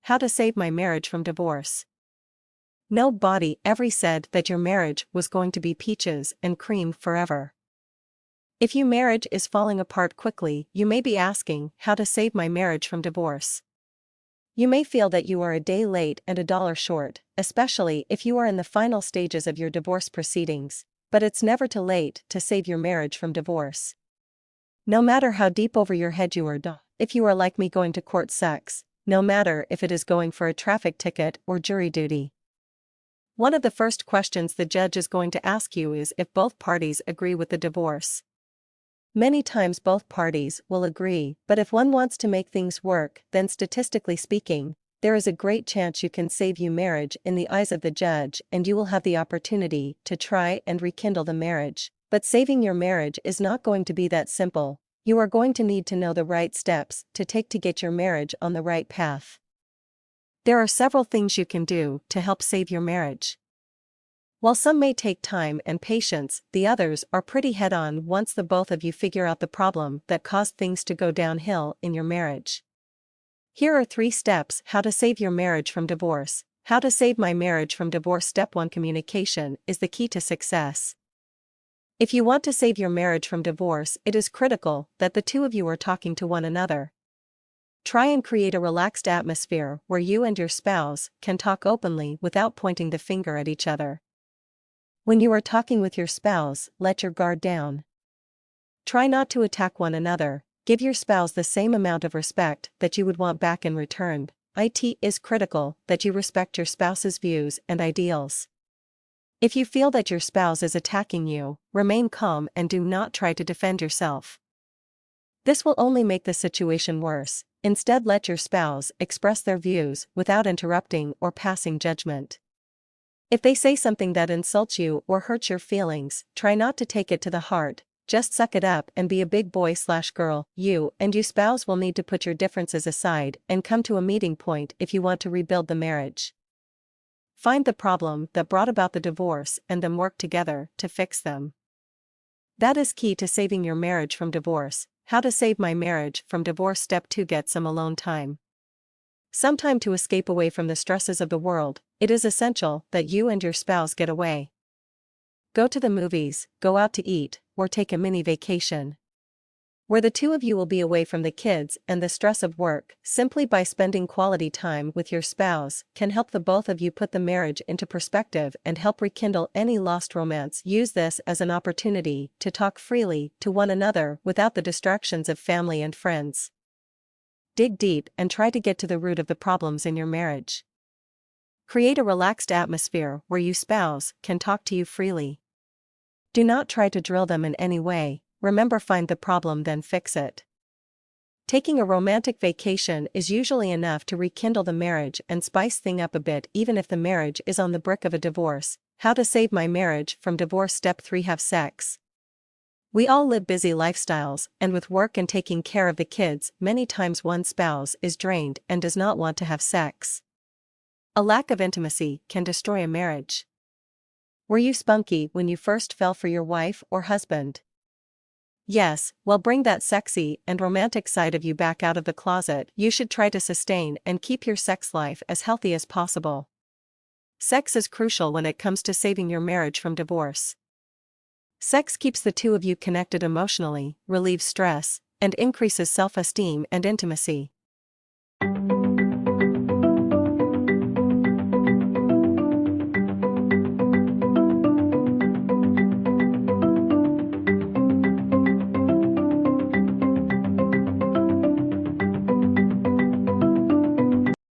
How to Save My Marriage from Divorce. Nobody ever said that your marriage was going to be peaches and cream forever. If your marriage is falling apart quickly, you may be asking, how to save my marriage from divorce? You may feel that you are a day late and a dollar short, especially if you are in the final stages of your divorce proceedings, but it's never too late to save your marriage from divorce. No matter how deep over your head you are, if you are like me going to court sex, no matter if it is going for a traffic ticket or jury duty. One of the first questions the judge is going to ask you is if both parties agree with the divorce. Many times both parties will agree, but if one wants to make things work, then statistically speaking, there is a great chance you can save your marriage in the eyes of the judge and you will have the opportunity to try and rekindle the marriage. But saving your marriage is not going to be that simple. You are going to need to know the right steps to take to get your marriage on the right path. There are several things you can do to help save your marriage. While some may take time and patience, the others are pretty head-on once the both of you figure out the problem that caused things to go downhill in your marriage. Here are 3 steps how to save your marriage from divorce. How to save my marriage from divorce. Step 1. Communication is the key to success. If you want to save your marriage from divorce, it is critical that the two of you are talking to one another. Try and create a relaxed atmosphere where you and your spouse can talk openly without pointing the finger at each other. When you are talking with your spouse, let your guard down. Try not to attack one another. Give your spouse the same amount of respect that you would want back in return. It is critical that you respect your spouse's views and ideals. If you feel that your spouse is attacking you, remain calm and do not try to defend yourself. This will only make the situation worse. Instead, let your spouse express their views without interrupting or passing judgment. If they say something that insults you or hurts your feelings, try not to take it to the heart, just suck it up and be a big boy/girl. You and your spouse will need to put your differences aside and come to a meeting point if you want to rebuild the marriage. Find the problem that brought about the divorce and then work together to fix them. That is key to saving your marriage from divorce. How to save my marriage from divorce. Step 2. Get some alone time. Some time to escape away from the stresses of the world. It is essential that you and your spouse get away. Go to the movies, go out to eat, or take a mini vacation, where the two of you will be away from the kids and the stress of work. Simply by spending quality time with your spouse can help the both of you put the marriage into perspective and help rekindle any lost romance. Use this as an opportunity to talk freely to one another without the distractions of family and friends. Dig deep and try to get to the root of the problems in your marriage. Create a relaxed atmosphere where your spouse can talk to you freely. Do not try to drill them in any way. Remember, find the problem then fix it. Taking a romantic vacation is usually enough to rekindle the marriage and spice things up a bit even if the marriage is on the brink of a divorce. How to save my marriage from divorce. Step 3. Have sex. We all live busy lifestyles, and with work and taking care of the kids, many times one spouse is drained and does not want to have sex. A lack of intimacy can destroy a marriage. Were you spunky when you first fell for your wife or husband? Yes, well, bring that sexy and romantic side of you back out of the closet. You should try to sustain and keep your sex life as healthy as possible. Sex is crucial when it comes to saving your marriage from divorce. Sex keeps the two of you connected emotionally, relieves stress, and increases self-esteem and intimacy.